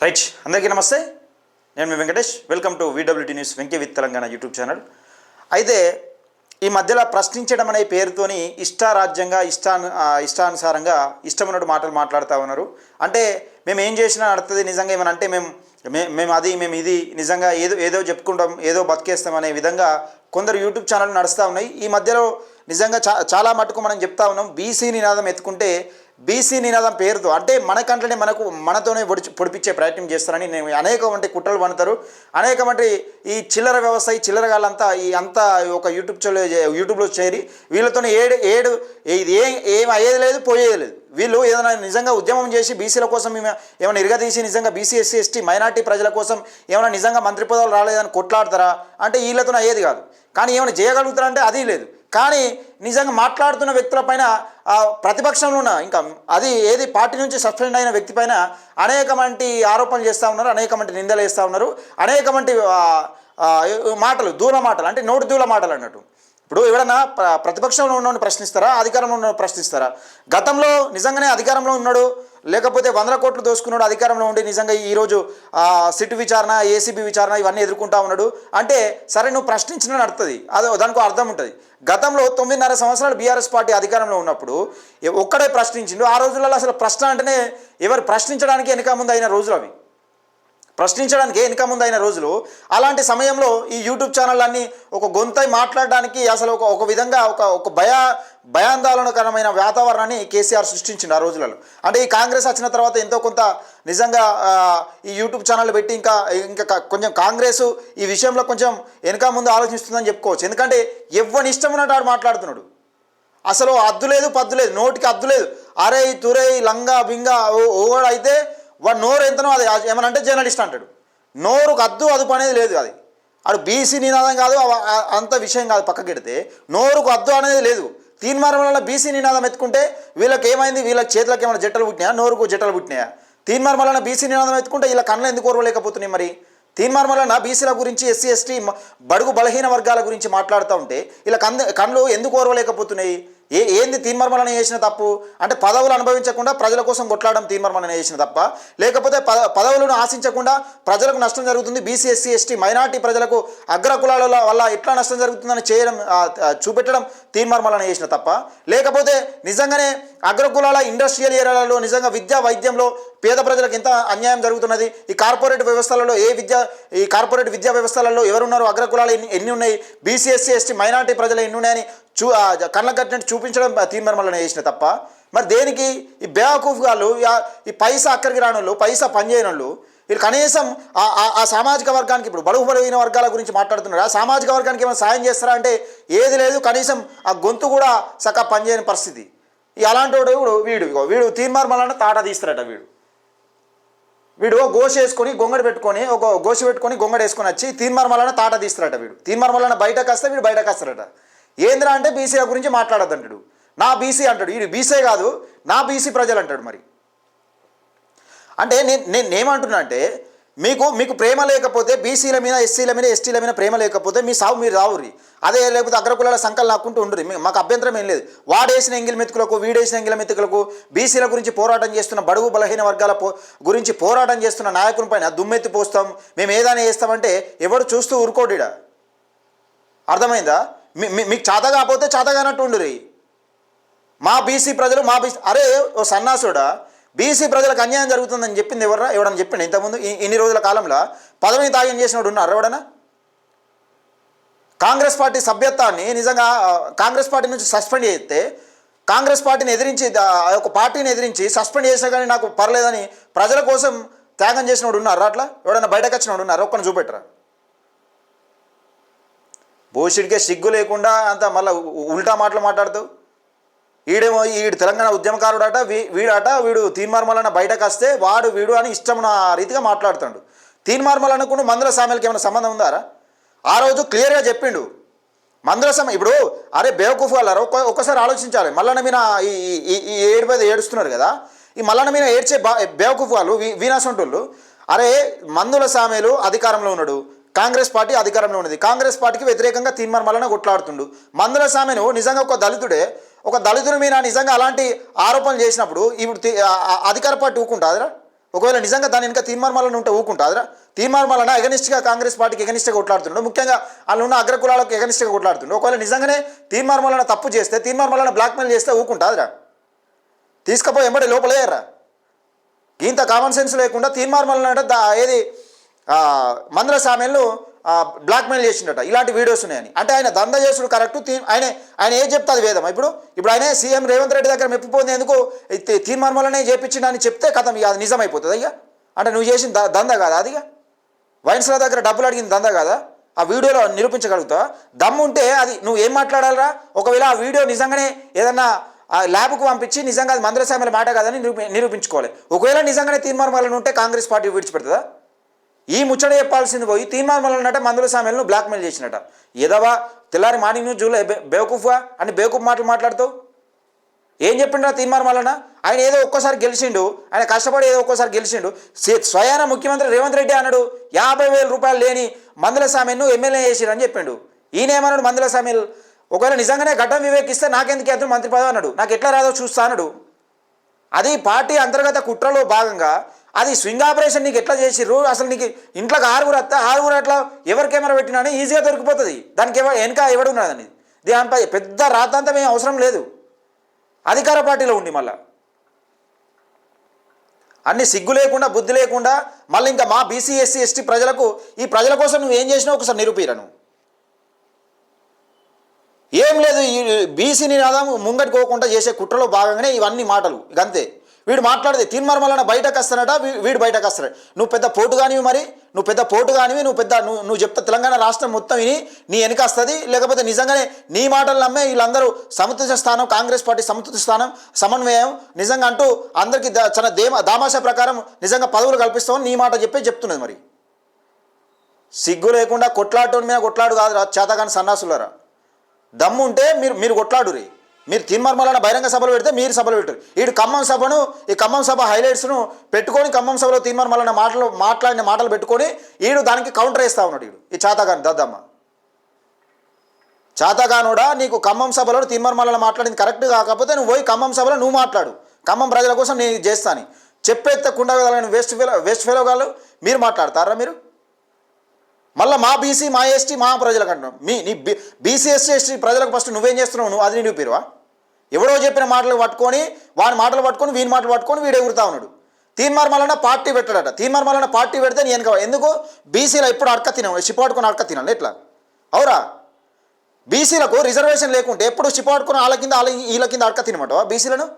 Right, అందరికీ నమస్తే. నేను మీ Venkatesh. Welcome to VWT news Venky with Telangana YouTube channel. అయితే ఈ మధ్యలో ప్రశ్నించడం అనే పేరుతోని ఇష్టారాజ్యంగా ఇష్టానుసారంగా ఇష్టమైనట్టు మాటలు మాట్లాడుతూ ఉన్నారు. అంటే మేము ఏం చేసినా నడుతుంది, నిజంగా ఏమని అంటే మేము ఇది నిజంగా ఏదో చెప్పుకుంటాం, ఏదో బతికేస్తాం అనే విధంగా కొందరు యూట్యూబ్ ఛానల్ నడుస్తూ ఉన్నాయి. ఈ మధ్యలో నిజంగా చాలా మటుకు మనం చెప్తా ఉన్నాం, బీసీ నినాదం ఎత్తుకుంటే బీసీ నినాదం పేరుతో అంటే మనకంటనే మనతోనే పొడిపించే ప్రయత్నం చేస్తారని నేను అనేకమంది కుట్రలు పడతారు. అనేకమంది ఈ చిల్లర వ్యవస్థ, ఈ చిల్లరగాళ్ళంతా అంతా ఒక యూట్యూబ్లో చేరి వీళ్ళతో ఏడు ఇది ఏం అయ్యేది లేదు, పోయేది లేదు. వీళ్ళు ఏదైనా నిజంగా ఉద్యమం చేసి బీసీల కోసం ఏమైనా ఇరగదీసి నిజంగా బీసీ ఎస్సీ ఎస్టీ మైనార్టీ ప్రజల కోసం ఏమైనా నిజంగా మంత్రి పదవులు రాలేదని కొట్లాడతారా అంటే వీళ్ళతో అయ్యేది కాదు. కానీ ఏమైనా చేయగలుగుతారంటే అది లేదు. కానీ నిజంగా మాట్లాడుతున్న వ్యక్తులపైన ప్రతిపక్షంలో ఉన్న ఇంకా అది ఏది పార్టీ నుంచి సస్పెండ్ అయిన వ్యక్తి పైన అనేకమంది ఆరోపణలు చేస్తూ ఉన్నారు, అనేకమంది నిందలు వేస్తూ ఉన్నారు, అనేకమంది మాటలు దూల మాటలు అంటే నోటి దూల మాటలు అన్నట్టు. ఇప్పుడు ఎవడన్నా ప్రతిపక్షంలో ఉన్నవాడిని ప్రశ్నిస్తారా, అధికారంలో ఉన్న ప్రశ్నిస్తారా? గతంలో నిజంగానే అధికారంలో ఉన్నాడు, లేకపోతే 100 కోట్లు దోసుకున్నాడు అధికారంలో ఉండి నిజంగా ఈరోజు సిట్ విచారణ, ఏసీబీ విచారణ ఇవన్నీ ఎదుర్కొంటా ఉన్నాడు అంటే సరే నువ్వు ప్రశ్నించినా నడుతుంది, దానికి అర్థం ఉంటుంది. గతంలో 9.5 సంవత్సరాలు బీఆర్ఎస్ పార్టీ అధికారంలో ఉన్నప్పుడు ఒక్కడే ప్రశ్నించిండు. ఆ రోజులలో అసలు ప్రశ్న అంటేనే ఎవరు ప్రశ్నించడానికి వెనుక ముందు అయిన రోజులు అవి, ప్రశ్నించడానికి వెనుక ముందు అయిన రోజులు. అలాంటి సమయంలో ఈ యూట్యూబ్ ఛానళ్ళన్నీ ఒక గొంతై మాట్లాడడానికి అసలు ఒక విధంగా ఒక భయాందోళనకరమైన వాతావరణాన్ని కేసీఆర్ సృష్టించిండు ఆ రోజులలో. అంటే ఈ కాంగ్రెస్ వచ్చిన తర్వాత ఎంతో కొంత నిజంగా ఈ యూట్యూబ్ ఛానల్ పెట్టి ఇంకా కొంచెం కాంగ్రెస్ ఈ విషయంలో కొంచెం వెనుక ముందు ఆలోచిస్తుందని చెప్పుకోవచ్చు. ఎందుకంటే ఎవరిని ఇష్టం ఉన్నట్టు ఆడు మాట్లాడుతున్నాడు, అసలు అద్దు లేదు పద్దు లేదు, నోటికి అద్దు లేదు. అరే తురే లంగా బింగా ఓడైతే వాడు నోరు ఎంతనో అది ఏమనంటే జర్నలిస్ట్ అంటాడు. నోరుకు అద్దు అదుపు అనేది లేదు. అది ఆడు బీసీ నినాదం కాదు, అంత విషయం కాదు, పక్కకెడితే నోరుకు అద్దు అనేది లేదు. తీన్మార్మల వల్ల బీసీ నినాదం ఎత్తుకుంటే వీళ్ళకి ఏమైంది, వీళ్ళకి చేతులకు ఏమైనా జట్టలు పుట్టినాయా, నోరుకు జట్టలు పుట్టినాయా? తీన్మార్మల బీసీ నినాదం ఎత్తుకుంటే వీళ్ళ కళ్ళు ఎందుకు ఓర్వలేకపోతున్నాయి? మరి తీన్మార్మల బీసీల గురించి, ఎస్సీ ఎస్టీ బడుగు బలహీన వర్గాల గురించి మాట్లాడుతూ ఉంటే వీళ్ళ కళ్ళు ఎందుకు ఓర్వలేకపోతున్నాయి? ఏంది తీన్మార్మలన చేసిన తప్పు అంటే పదవులు అనుభవించకుండా ప్రజల కోసం కొట్లాడడం తీన్మార్మలన చేసిన తప్ప, లేకపోతే పదవులను ఆశించకుండా ప్రజలకు నష్టం జరుగుతుంది, బీసీ ఎస్సీ ఎస్టీ మైనార్టీ ప్రజలకు అగ్రకులాల వల్ల ఎట్లా నష్టం జరుగుతుందని చూపెట్టడం తీన్మార్మలన చేసిన తప్ప, లేకపోతే నిజంగానే అగ్రకులాల ఇండస్ట్రియల్ ఏరియాలలో నిజంగా విద్యా వైద్యంలో పేద ప్రజలకు ఎంత అన్యాయం జరుగుతున్నది, ఈ కార్పొరేట్ వ్యవస్థలలో ఈ కార్పొరేట్ విద్యా వ్యవస్థలలో ఎవరున్నారు, అగ్రకులాలు ఎన్ని ఉన్నాయి, బీసీ ఎస్సీ ఎస్టీ మైనార్టీ ప్రజలు ఎన్ని ఉన్నాయని కళ్ళ కట్టినట్టు చూపించడం తీన్మార్మలన చేసిన తప్ప, మరి దేనికి ఈ బేవకూఫ్ వాళ్ళు, ఈ పైసా అక్కడికి రాని వాళ్ళు, పైసా పనిచేయని వాళ్ళు, వీళ్ళు కనీసం ఆ సామాజిక వర్గానికి ఇప్పుడు బడుగు బలహీన వర్గాల గురించి మాట్లాడుతున్నారు, ఆ సామాజిక వర్గానికి ఏమైనా సాయం చేస్తారా అంటే ఏది లేదు. కనీసం ఆ గొంతు కూడా చక్కగా పనిచేయని పరిస్థితి. అలాంటి వాడు వీడు తీన్మార్మలన తాట తీస్తారట. వీడు గోష వేసుకొని గొంగడి పెట్టుకొని గోష పెట్టుకొని గొంగడి వేసుకొని వచ్చి తీన్మార్మలన తాట తీస్తారట. తీన్మార్మలన బయటకు వస్తే వీడు బయటకు వస్తారట. ఏంద్రా అంటే బీసీల గురించి మాట్లాడద్దంటాడు, నా బీసీ అంటాడు. వీడు బీసీ కాదు, నా బీసీ ప్రజలు అంటాడు. మరి అంటే నేనేమంటున్నా అంటే మీకు ప్రేమ లేకపోతే, బీసీల మీద ఎస్సీల మీద ఎస్టీల మీద ప్రేమ లేకపోతే మీ సాగు మీరు రావురి, అదే లేకపోతే అగ్రకులాల సంకలు నాకుంటూ ఉండరు, మాకు అభ్యంతరం ఏం లేదు. వాడేసిన ఎంగిల్ మెతుకులకు వీడేసిన ఎంగిల్ మెతుకులకు బీసీల గురించి పోరాటం చేస్తున్న బడుగు బలహీన వర్గాల గురించి పోరాటం చేస్తున్న నాయకుని పైన దుమ్మెత్తి పోస్తాం, మేము ఏదైనా చేస్తామంటే ఎవడు చూస్తూ ఊరుకోడిడా. అర్థమైందా? మీకు చేత కాకపోతే చేతగానట్టు ఉండురి. మా బీసీ ప్రజలు అరే ఓ సన్నాసుడా, బీసీ ప్రజలకు అన్యాయం జరుగుతుందని చెప్పింది ఎవడని చెప్పింది ఇంతకుముందు? ఇన్ని రోజుల కాలంలో పదవిని త్యాగం చేసినోడు ఉన్నారు ఎవడన్నా? కాంగ్రెస్ పార్టీ సభ్యత్వాన్ని నిజంగా కాంగ్రెస్ పార్టీ నుంచి సస్పెండ్ చేస్తే, కాంగ్రెస్ పార్టీని ఎదిరించి ఒక పార్టీని ఎదిరించి సస్పెండ్ చేసినా కానీ నాకు పర్లేదని ప్రజల కోసం త్యాగం చేసినోడు ఉన్నారు అట్లా? ఎవడన్నా బయటకు వచ్చినోడు ఉన్నారు? ఒక్కని చూపెట్టరా. భూషిడికే సిగ్గు లేకుండా అంత మళ్ళీ ఉల్టా మాటలు మాట్లాడుతావు. వీడు తెలంగాణ ఉద్యమకారుడట, వీడు తీన్మార్మలన బయటకు వస్తే వీడు అని ఇష్టం రీతిగా మాట్లాడుతాడు. తీన్మార్మలనకు మందుల సామెలకి ఏమైనా సంబంధం ఉందారా? ఆ రోజు క్లియర్గా చెప్పిండు మందుల సమయం. ఇప్పుడు అరే బేవకూఫ్ వాళ్ళారు, ఒక్కసారి ఆలోచించాలి. మల్లన్న మీద ఈ ఏడుస్తున్నారు కదా, ఈ మల్లన్న మీద ఏడ్చే బేవకూఫ్ వాళ్ళు వీణాసొంటోళ్ళు. అరే మందుల సామెలు అధికారంలో ఉన్నాడు, కాంగ్రెస్ పార్టీ అధికారంలో ఉన్నది, కాంగ్రెస్ పార్టీకి వ్యతిరేకంగా తీన్మార్మలన కొట్లాడుతుండు. మందుల సామెను నిజంగా ఒక దళితుడి మీద నిజంగా అలాంటి ఆరోపణలు చేసినప్పుడు ఇప్పుడు అధికార పార్టీ ఊకుంటుందిరా? ఒకవేళ నిజంగా దాని ఇంకా తీర్మార్ మల్లన్న ఉంటే ఊకుంటాదిరా? తీర్మార్ మల్లన్న ఎగనిస్ట్గా కాంగ్రెస్ పార్టీకి ఎగనిస్ట్గా కొట్లాడుతున్నాడు, ముఖ్యంగా వాళ్ళు ఉన్న అగ్రకులాలకు ఎగనిస్ట్గా కొట్లాడుతున్నాడు. ఒకవేళ నిజంగానే తీర్మార్ మల్లన్న తప్పు చేస్తే, తీర్మార్ మల్లన్న బ్లాక్మెయిల్ చేస్తే ఊకుంటాదిరా? తీసుకపోయి ఎంబడి లోపలేయర్రా. ఇంత కామన్ సెన్స్ లేకుండా తీర్మార్ మల్లన్న ఏది మందుల సామెలను బ్లాక్మెయిల్ చేసిండట, ఇలాంటి వీడియోస్ ఉన్నాయని. అంటే ఆయన దంద చేసుడు కరెక్ట్, ఆయన ఏం చెప్తే అది వేదం. ఇప్పుడు ఆయన సీఎం రేవంత్ రెడ్డి దగ్గర మెప్పిపోయింది ఎందుకు, తీర్మార్ మల్లనే చేపించిండని చెప్తే కథం అది నిజమైపోతుంది. అయ్యా అంటే నువ్వు చేసిన దంద కాదా అదిగా? వైన్స్ల దగ్గర డబ్బులు అడిగింది దంద కాదా? ఆ వీడియోలో నిరూపించగలుగుతావా? దమ్ము ఉంటే అది నువ్వు ఏం మాట్లాడాలరా? ఒకవేళ ఆ వీడియో నిజంగానే ఏదన్నా ల్యాబ్కు పంపించి నిజంగా అది మందుల సామెల మాట కాదని నిరూపించుకోవాలి. ఒకవేళ నిజంగానే తీర్మార్ మల్లన్న ఉంటే కాంగ్రెస్ పార్టీ విడిచిపెడుతుందా? ఈ ముచ్చట చెప్పాల్సింది పోయి తీర్మార్ మల్లన్న మందుల సామెలను బ్లాక్మెయిల్ చేసినట. ఏదవా తెల్లారి మార్నింగ్ న్యూస్ జూలే బేవకూఫ్గా అని బేవకూఫ్ మాటలు మాట్లాడుతావు. ఏం చెప్పిండ్రా తీర్మార్ మల్లన్న? ఆయన ఏదో ఒక్కోసారి గెలిచిండు, ఆయన కష్టపడి ఏదో ఒక్కోసారి గెలిచిండు. స్వయాన ముఖ్యమంత్రి రేవంత్ రెడ్డి అన్నాడు 50,000 రూపాయలు లేని మందుల సామెను ఎమ్మెల్యే చేసిరని చెప్పిండు. ఈయనేమన్నాడు మందుల సామెలు ఒకవేళ నిజంగానే గడ్డం వివేక్ ఇస్తే నాకెందుకు ఎదురు మంత్రి పదవి అన్నాడు, నాకు ఎట్లా రాదో చూస్తా అన్నాడు. అది పార్టీ అంతర్గత కుట్రలో భాగంగా అది స్వింగ్ ఆపరేషన్ నీకు ఎట్లా చేసిర్రు? అసలు నీకు ఇంట్లోకి 6 అట్లా ఎవరి కెమెరా పెట్టినా ఈజీగా దొరికిపోతుంది. దానికి వెనక ఎవడున్నదని దానిపై పెద్ద రాద్ధాంతం ఏం అవసరం లేదు. అధికార పార్టీలో ఉండి మళ్ళా అన్ని సిగ్గు లేకుండా బుద్ధి లేకుండా మళ్ళీ ఇంకా మా బీసీ ఎస్సీ ఎస్టీ ప్రజలకు ఈ ప్రజల కోసం నువ్వు ఏం చేసినావు ఒకసారి నిరూపిరను. ఏం లేదు, ఈ బీసీ నినాదం ముంగట్టుకోకుండా చేసే కుట్రలో భాగంగానే ఇవన్నీ మాటలు. ఇక అంతే. వీడు మాట్లాడితే తీర్మార్ మల్లన్న బయటకు వస్తానట, వీడు బయటకు వస్తాడు. నువ్వు పెద్ద పోటు కానివి, మరి నువ్వు పెద్ద పోటు కానివి, నువ్వు చెప్తా తెలంగాణ రాష్ట్రం మొత్తం విని నీ వెనక వస్తుంది. లేకపోతే నిజంగానే నీ మాటలు నమ్మే వీళ్ళందరూ సముచిత స్థానం, కాంగ్రెస్ పార్టీ సముచిత స్థానం, సమన్వయం నిజంగా అంటూ అందరికీ చాలా దామాషా ప్రకారం నిజంగా పదవులు కల్పిస్తామని నీ మాట చెప్తున్నది. మరి సిగ్గు లేకుండా కొట్లాటోని మీద కొట్లాడు కాదు చేతగాని సన్నాసులరా. దమ్ము ఉంటే మీరు కొట్లాడు రీ. మీరు తీర్మార్ మల్లన్న బహిరంగ సభలు పెడితే మీరు సభలు పెట్టారు. ఈ ఖమ్మం సభ హైలైట్స్ను పెట్టుకొని ఖమ్మం సభలో తీర్మార్ మల్లన్న మాట్లాడిన మాటలు పెట్టుకొని దానికి కౌంటర్ వేస్తా ఉన్నాడు. ఈ చాతగాని దద్దమ్మ చాతగానోడా, నీకు ఖమ్మం సభలో తీర్మార్ మల్లన్న మాట్లాడింది కరెక్ట్ కాకపోతే నువ్వు పోయి ఖమ్మం సభలో నువ్వు మాట్లాడు. ఖమ్మం ప్రజల కోసం నేను చేస్తాను. చెప్పేత్తకుండా వేస్ట్ ఫెలో గాళ్ళు మీరు మాట్లాడతారా? మీరు మళ్ళీ మా బీసీ మా ఎస్టీ మా ప్రజలకు అంటున్నావు. నీ బీసీ ఎస్టీ ప్రజలకు ఫస్ట్ నువ్వేం చేస్తున్నావు? నువ్వు అది నిరూపిరువా? ఎవడో చెప్పిన మాటలు పట్టుకొని వాని మాటలు పట్టుకొని వీని మాటలు పట్టుకొని వీడు ఎగురుతా ఉన్నాడు. తీర్మార్ మల్లన్న పార్టీ పెట్టాడట. తీర్మార్ మల్లన్న పార్టీ పెడితే నేను ఎందుకు బీసీలో ఎప్పుడు అడక తినాను, చిపాడుకొని అడక తినాలి ఎట్లా? అవురా? బీసీలకు రిజర్వేషన్ లేకుంటే ఎప్పుడు చిపాడుకొని వీళ్ళ కింద అడక తినమంటావా బీసీలను?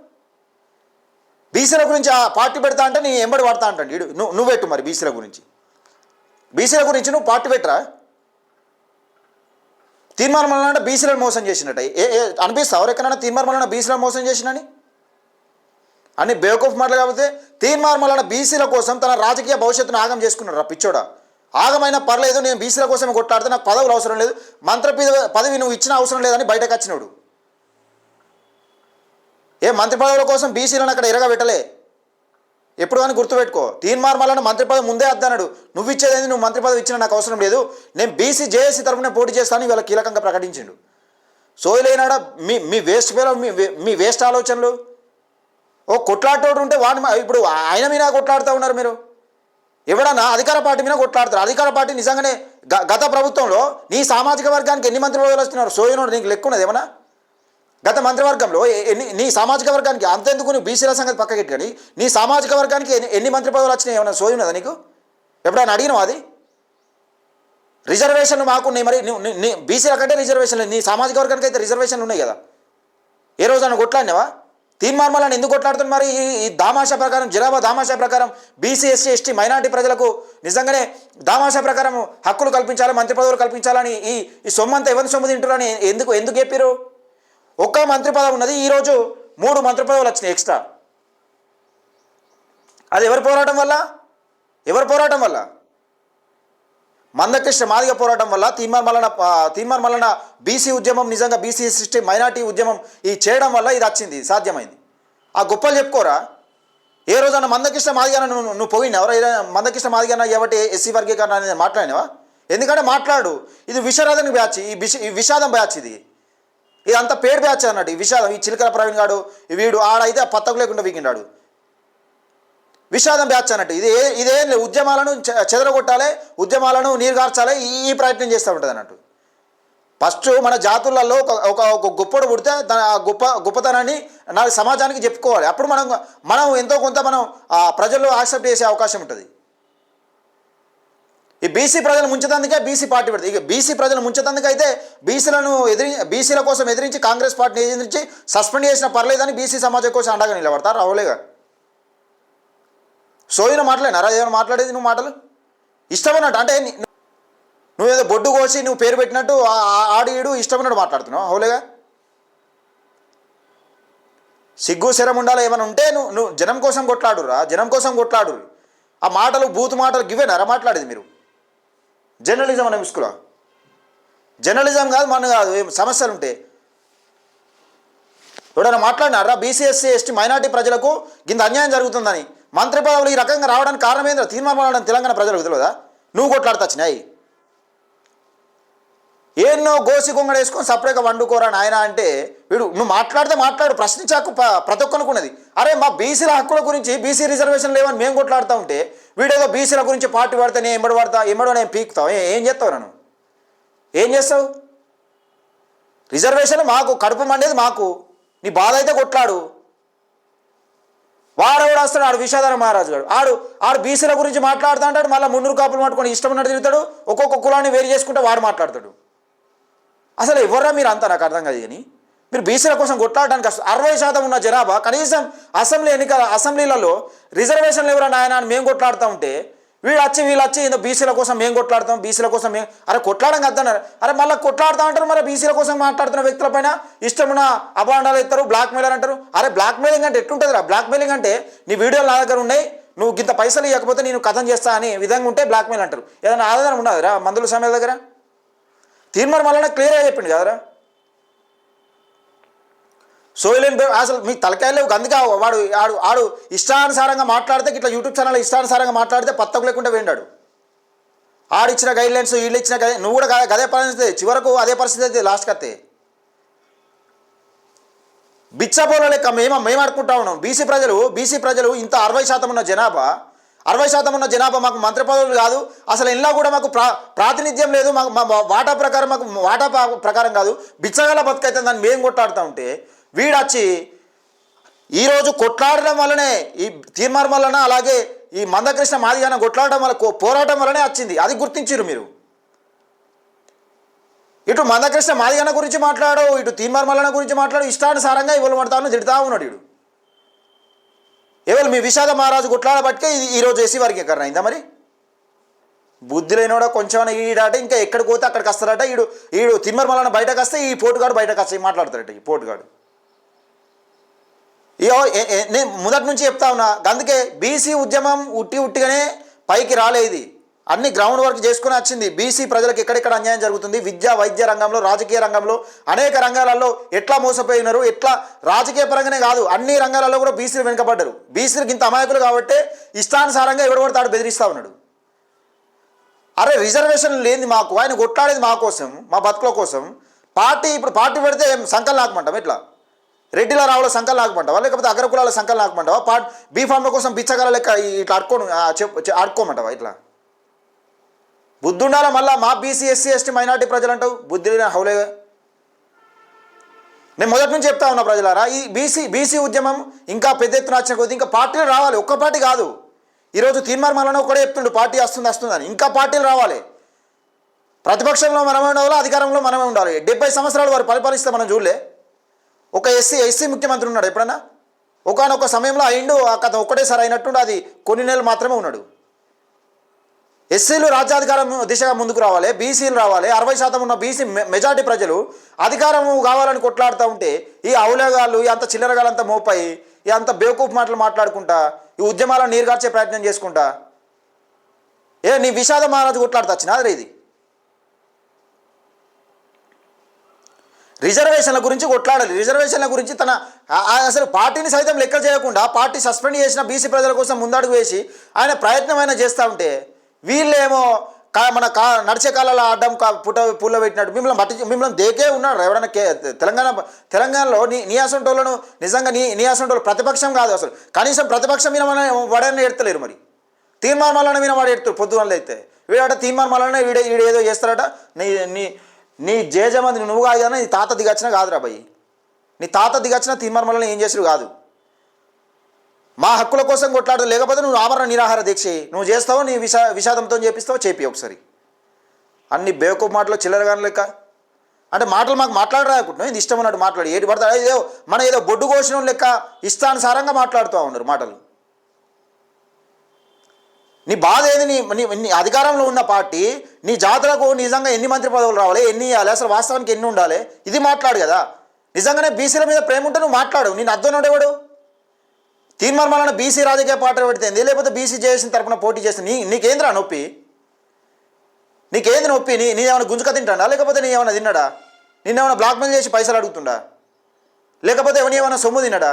బీసీల గురించి ఆ పార్టీ పెడతా అంటే నీ ఎంబడి పడతా అంటాడు వీడు. నువ్వు పెట్టు మరి బీసీల గురించి నువ్వు పార్టీ పెట్టరా? తీర్మార్ మల్లన్న బీసీలను మోసం చేసినట్ట అనిపిస్తావు ఎక్కడైనా తీర్మార్ మల్లన్న బీసీలను మోసం చేసినని అని బేవకూఫ్ మాటలు. కాకపోతే తీర్మార్ మల్లన్న బీసీల కోసం తన రాజకీయ భవిష్యత్తును ఆగం చేసుకున్నాడు. రా పిచ్చోడా, ఆగమైనా పర్లేదు, నేను బీసీల కోసమే కొట్లాడితే నాకు పదవులు అవసరం లేదు, మంత్రి పదవి నువ్వు ఇచ్చిన అవసరం లేదని బయటకు వచ్చినాడు. మంత్రి పదవుల కోసం బీసీలను అక్కడ ఎరగబెట్టలే. ఎప్పుడు కానీ గుర్తుపెట్టుకో, తీర్మార్ మల్లన్న మంత్రి పదవి ముందే అద్దన్నాడు. నువ్వు ఇచ్చేది నువ్వు మంత్రి పదవి ఇచ్చినా నాకు అవసరం లేదు, నేను బీసీ జేఏసీ తరఫున పోటీ చేస్తానని వీళ్ళ కీలకంగా ప్రకటించిండు. సోయలేనాడా మీ వేస్ట్ ఫెలో, మీ వేస్ట్ ఆలోచనలు. కొట్లాటోడు ఉంటే వాడిని ఇప్పుడు ఆయన మీద కొట్లాడుతూ ఉన్నారు మీరు. ఎవడన్నా అధికార పార్టీ మీద కొట్లాడతారు. అధికార పార్టీ నిజంగానే గత ప్రభుత్వంలో నీ సామాజిక వర్గానికి ఎన్ని మంత్రి పదవులు వస్తున్నారు? సోయనోడు నీకు లెక్క ఉన్నది ఏమన్నా? గత మంత్రివర్గంలో నీ సామాజిక వర్గానికి అంతెందుకు, నువ్వు బీసీల సంగతి పక్కకెట్టు కానీ నీ సామాజిక వర్గానికి ఎన్ని మంత్రి పదవులు వచ్చినాయి? ఏమన్నా సోయి ఉన్నదా నీకు? ఎప్పుడైనా అడిగినావు? అది రిజర్వేషన్లు మాకున్నాయి, మరి నీ బీసీల కంటే రిజర్వేషన్లు, నీ సామాజిక వర్గానికి అయితే రిజర్వేషన్లు ఉన్నాయి కదా. ఏ రోజన్నా కొట్లాడినావా? తీర్మార్ మల్లన్న ఎందుకు కొట్లాడుతుంది? మరి ఈ దామాషా ప్రకారం, జనాభా దామాషా ప్రకారం బీసీ ఎస్సీ ఎస్టీ మైనార్టీ ప్రజలకు నిజంగానే దామాషా ప్రకారం హక్కులు కల్పించాలి, మంత్రి పదవులు కల్పించాలని ఈ సొమ్మంతా ఎవరి సొమ్ము తింటారని ఎందుకు చెప్పారు? ఒక్క మంత్రి పదవి ఉన్నది, ఈరోజు 3 మంత్రి పదవులు వచ్చినాయి ఎక్స్ట్రా. అది ఎవరి పోరాటం వల్ల? మందకృష్ణ మాదిగ పోరాటం వల్ల తీర్మార్ మల్లన్న బీసీ ఉద్యమం, నిజంగా బీసీ ఎస్టీ మైనార్టీ ఉద్యమం చేయడం వల్ల ఇది వచ్చింది, సాధ్యమైంది. ఆ గొప్పలు చెప్పుకోరా? ఏ రోజన్నా మందకృష్ణ మాదిగన నువ్వు పోయినావు? మందకృష్ణ మాదిగన ఎవరి ఎస్సీ వర్గీకరణ అనేది మాట్లాడినావా? ఎందుకంటే మాట్లాడు. ఇది విషాదానికి బ్యాచ్, ఈ విషాదం బ్యాచ్, ఇదంతా పేరు బ్యాచ్ అన్నట్టు. ఈ విషాదం, ఈ చిలకల ప్రవీణ్ గాడు వీడు ఆడైతే పత్తకు లేకుండా వీకిండాడు. విషాదం బ్యాచ్ అన్నట్టు. ఇదేం లేదు, ఉద్యమాలను చెదరగొట్టాలి, ఉద్యమాలను నీరుగార్చాలి, ఈ ప్రయత్నం చేస్తూ ఉంటుంది అన్నట్టు. ఫస్ట్ మన జాతులలో ఒక గొప్పడు పుడితే ఆ గొప్పతనాన్ని సమాజానికి చెప్పుకోవాలి. అప్పుడు మనం ఎంతో కొంత మనం ప్రజల్లో యాక్సెప్ట్ చేసే అవకాశం ఉంటుంది. ఈ బీసీ ప్రజలు ముంచేందుకే బీసీ పార్టీ పెడుతుంది. ఇక బీసీ ప్రజలు ముంచేందుకు అయితే బీసీల కోసం ఎదిరించి కాంగ్రెస్ పార్టీని ఎదిరించి సస్పెండ్ చేసిన పర్లేదని బీసీ సమాజం కోసం అండగా నిలబడతారు. రావులేగా సోయిన మాటలేనారా ఏమైనా మాట్లాడేది? నువ్వు మాటలు ఇష్టమన్నట్టు అంటే నువ్వేదో బొడ్డు కోసి నువ్వు పేరు పెట్టినట్టు ఆడిడు ఇష్టమన్నట్టు మాట్లాడుతున్నావు. అవులేగా సిగ్గు శరం ఉండాలి. ఏమైనా ఉంటే నువ్వు జనం కోసం కొట్లాడురా, జనం కోసం కొట్లాడు. ఆ మాటలు బూతు మాటలు గివేనారా మాట్లాడేది మీరు? జర్నలిజం అనే విసుకులా జర్నలిజం కాదు, మన కాదు. ఏం సమస్యలు ఉంటే ఎవడైనా మాట్లాడినారా? బీసీ ఎస్సీ ఎస్టీ మైనార్టీ ప్రజలకు ఇంత అన్యాయం జరుగుతుందని మంత్రి పదవులు ఈ రకంగా రావడానికి కారణం ఏంద్ర? తీర్మానం తెలంగాణ ప్రజలకు తెలియదా? నువ్వు కొట్లాడుతచ్చినాయి ఏన్నో గోసి గొంగడ వేసుకొని సపరేట్గా వండుకోరా నాయన అంటే వీడు నువ్వు మాట్లాడితే మాట్లాడు, ప్రశ్నించాకు ప్రతి ఒక్కనుకున్నది. అరే మా బీసీల హక్కుల గురించి, బీసీ రిజర్వేషన్ లేవని మేము కొట్లాడుతూ ఉంటే వీడేదో బీసీల గురించి పార్టీ పడితే నేను ఎంబడో నేను పీకుతావు. ఏం చేస్తావు? నన్ను ఏం చేస్తావు? రిజర్వేషన్ మాకు కడుపు మండేది మాకు. నీ బాధ అయితే కొట్లాడు. వాడెవడు వస్తాడు? ఆడు విషాధార మహారాజు గారు ఆడు బీసీల గురించి మాట్లాడుతూ అంటాడు, మళ్ళీ మున్నూరు కాపులు పట్టుకొని ఇష్టం ఉన్నట్టు తిరుగుతాడు, ఒక్కొక్క కులాన్ని వేరు చేసుకుంటే వాడు మాట్లాడతాడు. అసలు ఎవర్రా మీరు అంతా? నాకు అర్థం కాదు. కానీ మీరు బీసీల కోసం కొట్లాడడానికి 60% ఉన్న జనాభా కనీసం అసెంబ్లీలలో రిజర్వేషన్లు ఎవరా నాయన అని మేము కొట్లాడుతూ ఉంటే వీళ్ళు వచ్చి ఇంత బీసీల కోసం మేము కొట్లాడతాం, బీసీల కోసం మేము అరే కొట్లాడడం కద్దన్నారు. అరే మళ్ళీ కొట్లాడుతూ అంటారు, మరి బీసీల కోసం మాట్లాడుతున్న వ్యక్తుల పైన ఇష్టమున్న అభాండాలు ఇస్తారు, బ్లాక్ మెయిలర్ అంటారు. అరే బ్లాక్ మెయిలింగ్ అంటే ఎట్లుంటుందిరా? బ్లాక్ మెయిలింగ్ అంటే నీ వీడియోలు నా దగ్గర ఉన్నాయి, నువ్వు ఇంత పైసలు ఇవ్వకపోతే నేను కథం చేస్తా అని విధంగా ఉంటే బ్లాక్ మెయిల్ అంటారు. ఏదైనా ఆధారం ఉండదురా మందుల సమయాల దగ్గర? తీర్మానం వల్ల క్లియర్గా చెప్పింది కదరా. సోయిలేని అసలు మీకు తలకాయలు లేవు. అందుకే ఆడు ఇష్టానుసారంగా మాట్లాడితే ఇట్లా యూట్యూబ్ ఛానల్ ఇష్టానుసారంగా మాట్లాడితే పత్తకు లేకుండా వేండాడు. ఆడిచ్చిన గైడ్లైన్స్ వీళ్ళు ఇచ్చిన నువ్వు కూడా అదే పరిస్థితి, చివరకు అదే పరిస్థితి అయితే లాస్ట్కి వస్తే బిచ్చపోల లెక్క మేము ఆడుకుంటా ఉన్నాం. బీసీ ప్రజలు ఇంత 60% ఉన్న జనాభా, 60% ఉన్న జనాభా మాకు మంత్రి పదవులు కాదు, అసలు ఇంట్లో కూడా మాకు ప్రాతినిధ్యం లేదు, మా వాటా ప్రకారం కాదు, బిచ్చగల బతుకైతే దాన్ని మేము కొట్లాడుతూ ఉంటే వీడొచ్చి ఈరోజు కొట్లాడడం వల్లనే ఈ తీర్మానం వలన అలాగే ఈ మందకృష్ణ మాదిగాన కొట్లాడడం వల్ల పోరాటం వల్లనే వచ్చింది. అది గుర్తించారు మీరు. ఇటు మందకృష్ణ మాదిగాన గురించి మాట్లాడు, ఇటు తీర్మానం వలన గురించి మాట్లాడు, ఇష్టానుసారంగా ఇవ్వలు పడతాను తిడతా ఉన్నాడు వీడు. ఎవరు మీ విషాద మహారాజు కొట్లాడబట్టే ఈరోజు ఎస్సీ వర్గీకరణ అయిందా? మరి బుద్ధి లేనివాడ కొంచెం ఈడాట ఇంకా ఎక్కడికి పోతే అక్కడికి వస్తారట. ఈడు తిమ్మర్మలన బయటకు వస్తే ఈ పోటుగాడు బయటకు వస్తే మాట్లాడతారట. ఈ పోటుగాడు నేను మొదటి నుంచి చెప్తా ఉన్నా. అందుకే బీసీ ఉద్యమం ఉట్టిగానే పైకి రాలేదు, అన్ని గ్రౌండ్ వర్క్ చేసుకుని వచ్చింది. బీసీ ప్రజలకు ఎక్కడెక్కడ అన్యాయం జరుగుతుంది, విద్య వైద్య రంగంలో, రాజకీయ రంగంలో, అనేక రంగాలలో ఎట్లా మోసపోయినారు, ఎట్లా రాజకీయ పరంగానే కాదు అన్ని రంగాలలో కూడా బీసీలు వెనుకబడ్డారు. బీసీలకు ఇంత అమాయకులు కాబట్టి ఇష్టానుసారంగా ఎవడు పడితే ఆడు బెదిరిస్తూ ఉన్నాడు. అరే రిజర్వేషన్ లేని మాకు, ఆయన కొట్లాడేది మా కోసం, మా బతుకుల కోసం. ఇప్పుడు పార్టీ పెడితే సంకల్ నాకమంటాం, ఎట్లా రెడ్డిల రావుల సంకల్ నాకమంటావా, లేకపోతే అగ్రకులాల సంకల్ నాకమంటావా, బీఫామ్ల కోసం బిచ్చగల లెక్క ఇట్లా ఆడుకోమంటావా? ఇట్లా బుద్ధి ఉండాలా? మళ్ళీ మా బీసీ ఎస్సీ ఎస్టీ మైనార్టీ ప్రజలు అంటావు, బుద్ధి లేని హౌలేగా. నేను మొదటి నుంచి చెప్తా ఉన్నా ప్రజలారా, ఈ బీసీ ఉద్యమం ఇంకా పెద్ద ఎత్తున వచ్చిన కొద్ది ఇంకా పార్టీలు రావాలి. ఒక్క పార్టీ కాదు. ఈరోజు తీర్మానం ఒకటే చెప్తుండు పార్టీ వస్తుందని. ఇంకా పార్టీలు రావాలి. ప్రతిపక్షంలో మనమే ఉండాలి, అధికారంలో మనమే ఉండాలి. 70 సంవత్సరాలు వారు పరిపాలిస్తే మనం చూడలే. ఒక ఎస్సీ ముఖ్యమంత్రి ఉన్నాడు ఎప్పుడన్నా? ఒకనొక సమయంలో అయిండు, కథ ఒక్కటేసారి అయినట్టుండి అది కొన్ని నెలలు మాత్రమే ఉన్నాడు. ఎస్సీలు రాజ్యాధికారం దిశగా ముందుకు రావాలి, బీసీలు రావాలి. 60% ఉన్న బీసీ మెజార్టీ ప్రజలు అధికారం కావాలని కొట్లాడుతూ ఉంటే ఈ ఔలేగాళ్ళు, ఈ అంత చిల్లరగాళ్ళంతా మోపాయి, ఈ అంత బేవకూఫ్ మాటలు మాట్లాడుకుంటా, ఈ ఉద్యమాలను నీరుగార్చే ప్రయత్నం చేసుకుంటా నీ విషాద మహారాజు కొట్లాడుతా వచ్చినా అదే. ఇది రిజర్వేషన్ల గురించి కొట్లాడాలి. రిజర్వేషన్ల గురించి అసలు పార్టీని సైతం లెక్క చేయకుండా పార్టీ సస్పెండ్ చేసిన బీసీ ప్రజల కోసం ముందడుగు వేసి ఆయన ప్రయత్నం అయినా చేస్తూ ఉంటే వీళ్ళేమో నడిచే కాలాల అడ్డం పుల్ల పెట్టినట్టు మిమ్మల్ని దేకే ఉన్నాడు ఎవరైనా తెలంగాణలో నీ అసంటోళ్ళను నిజంగా నీ అసంటోళ్ళు ప్రతిపక్షం కాదు అసలు, కనీసం ప్రతిపక్షం మీద మన వాడని ఎడతలేరు. మరి తీర్మానం వలన మీద వాడు ఎడుతారు పొద్దున్న అయితే వీడట తీర్మానం వలన వీడేదో చేస్తారట. నీ జేజమంది నువ్వు కాదు కానీ నీ తాత దిగచ్చినా కాదురా భయ్, నీ తాత దిగచ్చినా తీర్మానం వలన ఏం చేసారు కాదు. మా హక్కుల కోసం కొట్లాడదు, లేకపోతే నువ్వు ఆమరణ నిరాహార దీక్ష నువ్వు చేస్తావో నీ విషాదంతో చేపిస్తావో చేపి ఒకసారి. అన్ని బేవకూఫ్ మాటలు చిల్లరగాని లెక్క అంటే మాటలు మాకు మాట్లాడరాకుంటున్నావు, ఇది ఇష్టం అన్నట్టు మాట్లాడు ఏటి పడతాడు. ఏదో బొడ్డు కోసిన లెక్క ఇష్టానుసారంగా మాట్లాడుతూ ఉన్నారు మాటలు. నీ బాధ ఏది? నీ అధికారంలో ఉన్న పార్టీ నీ జాతులకు నిజంగా ఎన్ని మంత్రి పదవులు రావాలి, ఎన్ని ఇవ్వాలి, అసలు వాస్తవానికి ఎన్ని ఉండాలి, ఇది మాట్లాడు కదా. నిజంగానే బీసీల మీద ప్రేమ ఉంటే నువ్వు మాట్లాడు. నేను అర్థం ఉండేవాడు తీర్మానం వలన బీసీ రాజకీయ పార్టీ పెడితేంది, లేకపోతే బీసీ చేసిన తరపున పోటీ చేస్తుంది. నీకేంద్రా నొప్పి? నీకేంది నొప్పి? ఏమైనా గుంజుక తింటాడా, లేకపోతే నీ ఏమైనా తిన్నాడా? నిన్నేమైనా బ్లాక్మెయిల్ చేసి పైసలు అడుగుతుండా, లేకపోతే ఏమైనా సొమ్ము తిన్నాడా?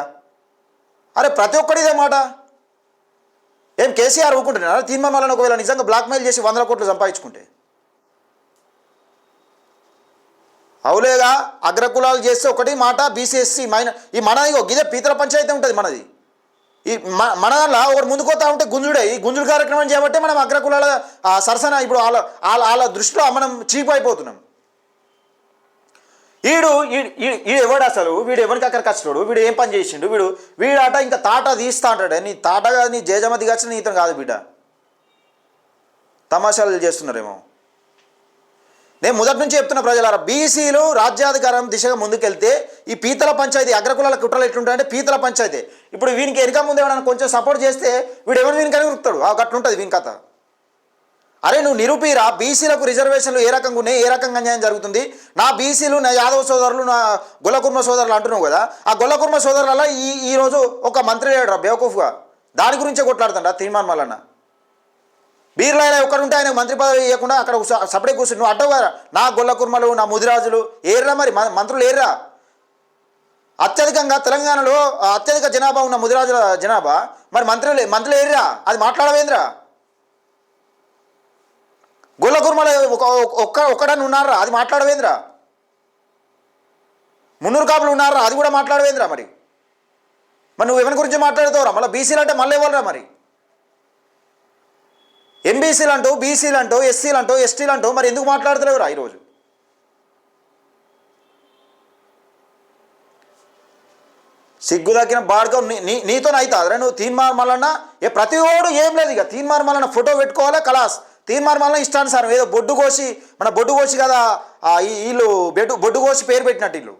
అరే ప్రతి ఒక్కడిదే మాట. ఏం కేసీఆర్ ఊరుకుంటున్నారా? తీర్మానం వలన ఒకవేళ నిజంగా బ్లాక్మెయిల్ చేసి 100 కోట్లు సంపాదించుకుంటే అవులేగా. అగ్రకులాలు చేస్తే ఒకటి మాట, బీసీ ఎస్సీ ఈ మనది ఇదే పీతల పంచాయతీ ఉంటుంది మనది. ఈ మన దాంట్లో ఒకటి ముందుకోతా ఉంటే గుంజుడే. ఈ గుంజుడు కార్యక్రమం చేయబట్టే మనం అగ్రకులాల సరసన ఇప్పుడు వాళ్ళ దృష్టిలో మనం చీప్ అయిపోతున్నాం. వీడు ఎవడు అసలు? వీడు ఎవరికి అక్కడ కష్టడు? వీడు ఏం పని చేసిండు? వీడాట ఇంకా తాట తీస్తా అంటాడు. నీ తాటగా నీ జేజమతి కాచిన నీతో కాదు బిడ్డ, తమాషాలు చేస్తున్నారేమో. నేను మొదటి నుంచి చెప్తున్న ప్రజలారా, బీసీలు రాజ్యాధికారం దిశగా ముందుకెళ్తే ఈ పీతల పంచాయతీ అగ్రకులాల కుట్రలు ఎట్లుంటాయంటే పీతల పంచాయతీ. ఇప్పుడు వీనికి వెనుక ముందు ఎవరైనా కొంచెం సపోర్ట్ చేస్తే వీడు ఎవరు వీనికని ఉరుకుతాడు. అట్లుంటుంది వీని కథ. అరే నువ్వు నిరూపిరా, బీసీలకు రిజర్వేషన్లు ఏ రకంగా ఉన్నాయి, ఏ రకంగా అన్యాయం జరుగుతుంది. నా బీసీలు, నా యాదవ సోదరులు, నా గొల్లకుర్మ సోదరులు అంటున్నావు కదా, ఆ గొల్లకుర్మ సోదరులలో ఈరోజు ఒక మంత్రి లేడు రా బేవకూఫ్గా. దాని గురించే కొట్లాడుతాడా తీర్మానం వలన. బీర్లాయన ఒక్కడుంటే ఆయన మంత్రి పదవి ఇవ్వకుండా అక్కడ సపరేట్ కూర్చుని నువ్వు అడ్డవు కదా. నా గొల్లకుర్మలు, నా ముదిరాజులు ఏర్రా, మరి మంత్రులు ఏర్రా. అత్యధికంగా తెలంగాణలో అత్యధిక జనాభా ఉన్న ముదిరాజుల జనాభా, మరి మంత్రులు ఏర్రా. అది మాట్లాడవేంద్రా? గొల్లకుర్మలు ఒక్కడని ఉన్నారా, అది మాట్లాడవేంద్రా? మున్నూరు కాపులు ఉన్నారా, అది కూడా మాట్లాడవేంద్రా? మరి నువ్వు ఎవరి గురించి మాట్లాడుతావురా? మళ్ళీ బీసీలు అంటే మళ్ళీ ఇవ్వరా? మరి ఎంబీసీలు అంటూ, బీసీలు అంటూ, ఎస్సీలు అంటూ, ఎస్టీలు అంటూ మరి ఎందుకు మాట్లాడతలేవురా ఈరోజు? సిగ్గు దక్కిన బాడుకం నీతో అవుతా అదే నువ్వు తీర్మానం వలన ప్రతి ఓడు ఏం లేదు. ఇక తీర్మానం వలన ఫోటో పెట్టుకోవాలి కలాస్. తీర్మానం వలన ఇష్టానుసారం ఏదో బొడ్డు కోసి బొడ్డు కోసి కదా వీళ్ళు బొడ్డు కోసి పేరు పెట్టినట్టు వీళ్ళు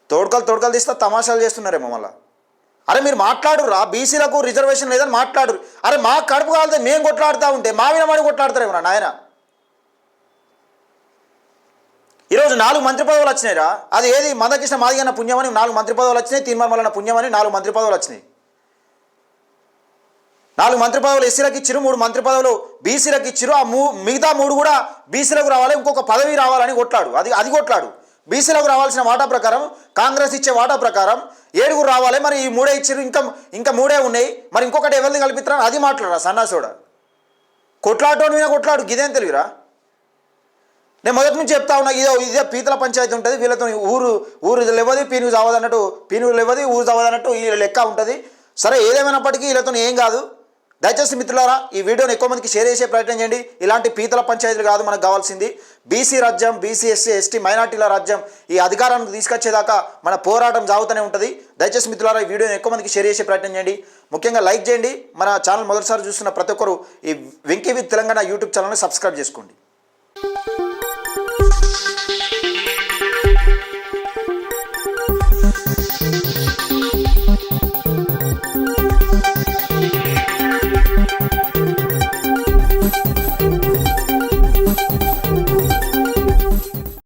తోడుకలు తీస్తా తమాషాలు చేస్తున్నారేమో మళ్ళీ. అరే మీరు మాట్లాడురా, బీసీలకు రిజర్వేషన్ లేదని మాట్లాడు. అరే మా కడుపు కాలితే మేము కొట్లాడుతూ ఉంటే మా మీద మడి కొట్లాడతారేమో నాయన. ఈరోజు 4 మంత్రి పదవులు వచ్చినాయిరా. అది ఏది మందకృష్ణ మాదిగన్న పుణ్యమని 4 మంత్రి పదవులు వచ్చినాయి, తీర్మానం వలన పుణ్యమని 4 మంత్రి పదవులు వచ్చినాయి. 4 మంత్రి పదవులు ఎస్సీలకు ఇచ్చిరు, 3 మంత్రి పదవులు బీసీలకు ఇచ్చిరు. ఆ మిగతా 3 కూడా బీసీలకు రావాలి, ఇంకొక పదవి రావాలని కొట్లాడు. అది కొట్లాడు. బీసీలకు రావాల్సిన వాటా ప్రకారం, కాంగ్రెస్ ఇచ్చే వాటా ప్రకారం 7 రావాలి. మరి ఈ 3 ఇచ్చిరు, ఇంకా 3 ఉన్నాయి. మరి ఇంకొకటి ఎవరిని కల్పిస్తారని అది మాట్లాడరా సన్నాసోడ. కొట్లాటోని మీద కొట్లాడు, గిదేం తెలివిరా? నేను మొదటి నుంచి చెప్తా ఉన్నా, ఇదే పీతల పంచాయతీ ఉంటుంది. వీళ్ళతో ఊరు లేవది, పీను చావదన్నట్టు, పీను లేవది, ఊరు చావదన్నట్టు ఈ లెక్క ఉంటుంది. సరే ఏదేమైనప్పటికీ వీళ్ళతో ఏం కాదు. దయచేసి మిత్రులారా ఈ వీడియోని ఎక్కువ మందికి షేర్ చేసే ప్రయత్నం చేయండి. ఇలాంటి పీతల పంచాయతీలు కాదు మనకు కావాల్సింది. బీసీ రాజ్యం, బీసీ ఎస్సీ ఎస్టీ మైనార్టీల రాజ్యం ఈ అధికారానికి తీసుకొచ్చేదాకా మన పోరాటం సాగుతూనే ఉంటుంది. దయచేసి మిత్రులారా ఈ వీడియోని ఎక్కువ మందికి షేర్ చేసే ప్రయత్నం చేయండి. ముఖ్యంగా లైక్ చేయండి. మన ఛానల్ మొదటిసారి చూస్తున్న ప్రతి ఒక్కరు ఈ వెంకీ విత్ తెలంగాణ యూట్యూబ్ ఛానల్ని సబ్స్క్రైబ్ చేసుకోండి.